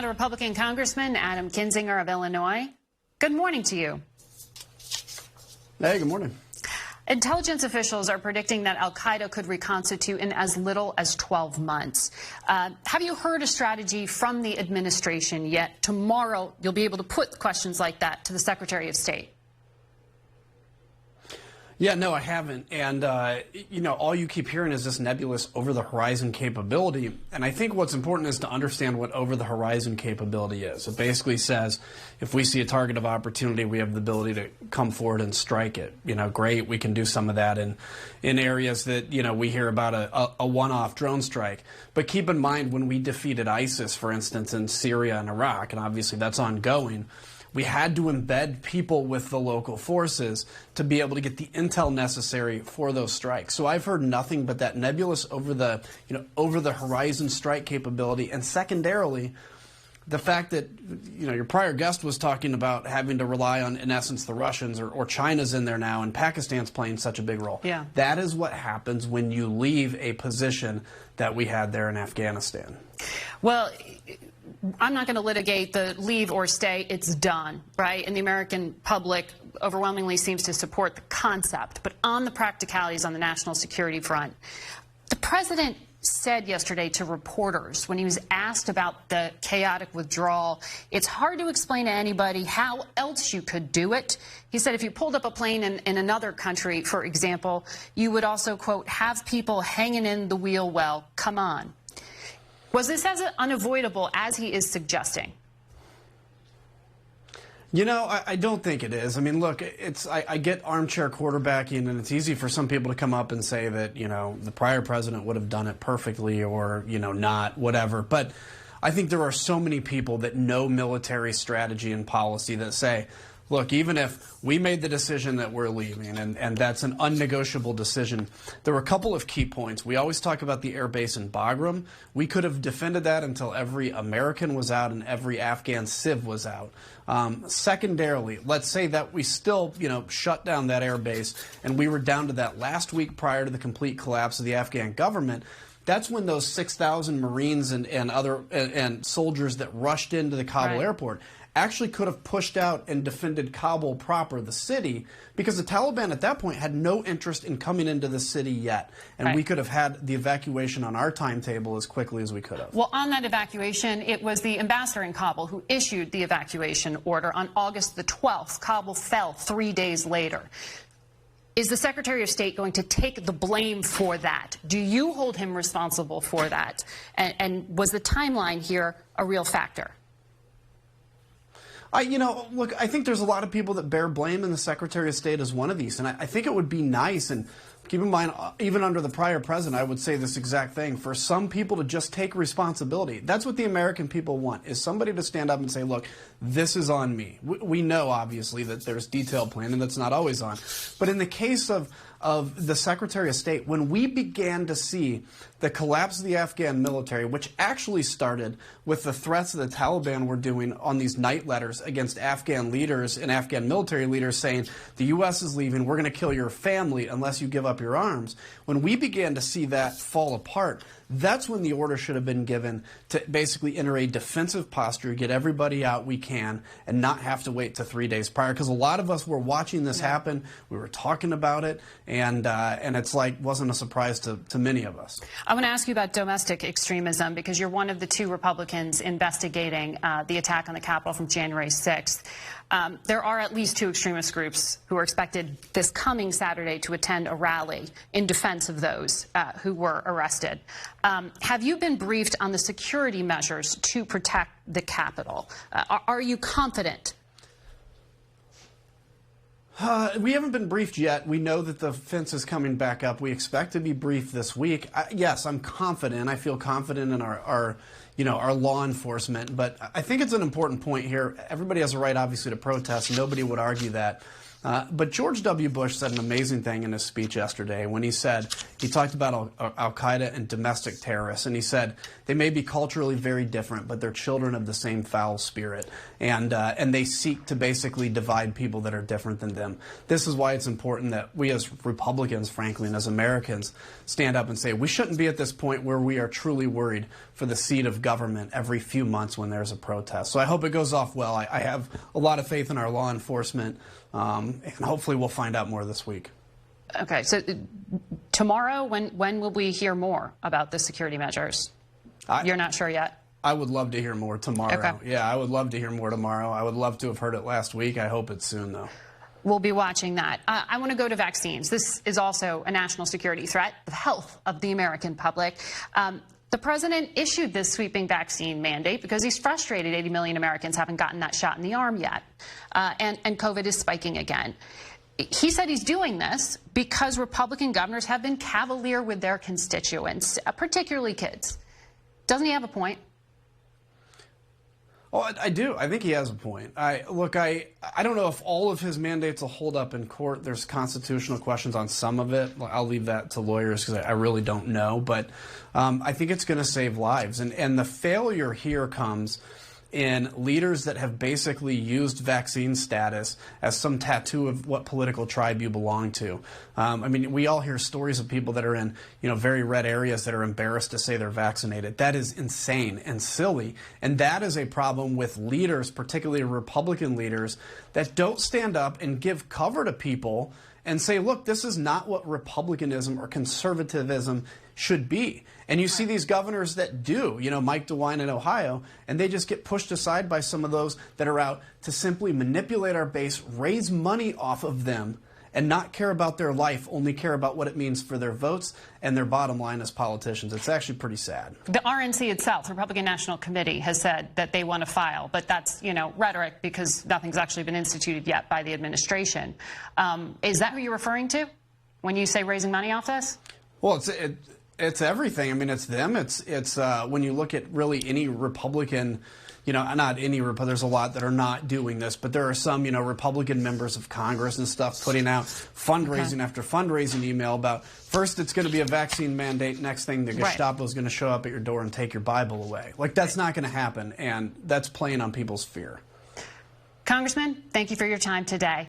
Republican Congressman Adam Kinzinger of Illinois. Good morning to you. Hey, good morning. Intelligence officials are predicting that al-Qaeda could reconstitute in as little as 12 months. Have you heard a strategy from the administration yet? Tomorrow, you'll be able to put questions like that to the Secretary of State. Yeah, no, I haven't. And, all you keep hearing is this nebulous over-the-horizon capability. And I think what's important is to understand what over-the-horizon capability is. It basically says if we see a target of opportunity, we have the ability to come forward and strike it. Great, we can do some of that in areas that, we hear about a one-off drone strike. But keep in mind, when we defeated ISIS, for instance, in Syria and Iraq, and obviously that's ongoing, we had to embed people with the local forces to be able to get the intel necessary for those strikes. So I've heard nothing but that nebulous over the horizon strike capability, and secondarily, the fact that your prior guest was talking about having to rely on, in essence, the Russians or China's in there now, and Pakistan's playing such a big role. Yeah. That is what happens when you leave a position that we had there in Afghanistan. Well, I'm not going to litigate the leave or stay. It's done, right? And the American public overwhelmingly seems to support the concept. But on the practicalities on the national security front, the president said yesterday to reporters when he was asked about the chaotic withdrawal, it's hard to explain to anybody how else you could do it. He said if you pulled up a plane in another country, for example, you would also, quote, have people hanging in the wheel well. Come on. Was this as unavoidable as he is suggesting? I don't think it is. I mean, look, I get armchair quarterbacking, and it's easy for some people to come up and say that, the prior president would have done it perfectly or, not, whatever. But I think there are so many people that know military strategy and policy that say, look, even if we made the decision that we're leaving, and that's an unnegotiable decision, there were a couple of key points. We always talk about the air base in Bagram. We could have defended that until every American was out and every Afghan civ was out. Secondarily, let's say that we still, shut down that air base and we were down to that last week prior to the complete collapse of the Afghan government. That's when those 6,000 Marines and soldiers that rushed into the Kabul airport actually could have pushed out and defended Kabul proper, the city, because the Taliban at that point had no interest in coming into the city yet. And we could have had the evacuation on our timetable as quickly as we could have. Well, on that evacuation, it was the ambassador in Kabul who issued the evacuation order on August the 12th. Kabul fell 3 days later. Is the Secretary of State going to take the blame for that? Do you hold him responsible for that? And was the timeline here a real factor? Look, I think there's a lot of people that bear blame, and the Secretary of State is one of these. And I think it would be nice, and keep in mind, even under the prior president, I would say this exact thing, for some people to just take responsibility. That's what the American people want, is somebody to stand up and say, look, this is on me. We know, obviously, that there's detailed planning that's not always on. But in the case of the Secretary of State, when we began to see the collapse of the Afghan military, which actually started with the threats that the Taliban were doing on these night letters against Afghan leaders and Afghan military leaders saying, the U.S. is leaving, we're going to kill your family unless you give up your arms. When we began to see that fall apart, that's when the order should have been given to basically enter a defensive posture, get everybody out we can, and not have to wait to 3 days prior. Because a lot of us were watching this happen, we were talking about it, and it's like wasn't a surprise to many of us. I want to ask you about domestic extremism, because you're one of the two Republicans investigating the attack on the Capitol from January 6th. There are at least two extremist groups who are expected this coming Saturday to attend a rally in defense of those who were arrested. Have you been briefed on the security measures to protect the Capitol? Are you confident? We haven't been briefed yet. We know that the fence is coming back up. We expect to be briefed this week. Yes, I'm confident. I feel confident in our law enforcement. But I think it's an important point here. Everybody has a right, obviously, to protest. Nobody would argue that. But George W. Bush said an amazing thing in his speech yesterday when he talked about Al-Qaeda and domestic terrorists, and he said they may be culturally very different, but they're children of the same foul spirit, and they seek to basically divide people that are different than them. This is why it's important that we as Republicans, frankly, and as Americans stand up and say we shouldn't be at this point where we are truly worried for the seat of government every few months when there's a protest. So I hope it goes off well. I have a lot of faith in our law enforcement. And hopefully we'll find out more this week. Okay, so tomorrow, when will we hear more about the security measures? You're not sure yet? I would love to hear more tomorrow. Okay. Yeah, I would love to hear more tomorrow. I would love to have heard it last week. I hope it's soon, though. We'll be watching that. I want to go to vaccines. This is also a national security threat, the health of the American public. The president issued this sweeping vaccine mandate because he's frustrated 80 million Americans haven't gotten that shot in the arm yet. And COVID is spiking again. He said he's doing this because Republican governors have been cavalier with their constituents, particularly kids. Doesn't he have a point? Well, I do. I think he has a point. I don't know if all of his mandates will hold up in court. There's constitutional questions on some of it. I'll leave that to lawyers because I really don't know. But I think it's going to save lives. And the failure here comes in leaders that have basically used vaccine status as some tattoo of what political tribe you belong to. I mean, we all hear stories of people that are in, very red areas that are embarrassed to say they're vaccinated. That is insane and silly. And that is a problem with leaders, particularly Republican leaders, that don't stand up and give cover to people and say, look, this is not what republicanism or conservatism should be. And you see these governors that do, Mike DeWine in Ohio, and they just get pushed aside by some of those that are out to simply manipulate our base, raise money off of them, and not care about their life, only care about what it means for their votes and their bottom line as politicians. It's actually pretty sad. The RNC itself, the Republican National Committee, has said that they want to file, but that's, rhetoric because nothing's actually been instituted yet by the administration. Is that who you're referring to when you say raising money off this? Well, it's everything. I mean, it's them. It's when you look at really any Republican, not any Republican, there's a lot that are not doing this, but there are some, Republican members of Congress and stuff putting out fundraising after fundraising email about first it's going to be a vaccine mandate, next thing the Gestapo is going to show up at your door and take your Bible away. Like, that's not going to happen, and that's playing on people's fear. Congressman, thank you for your time today.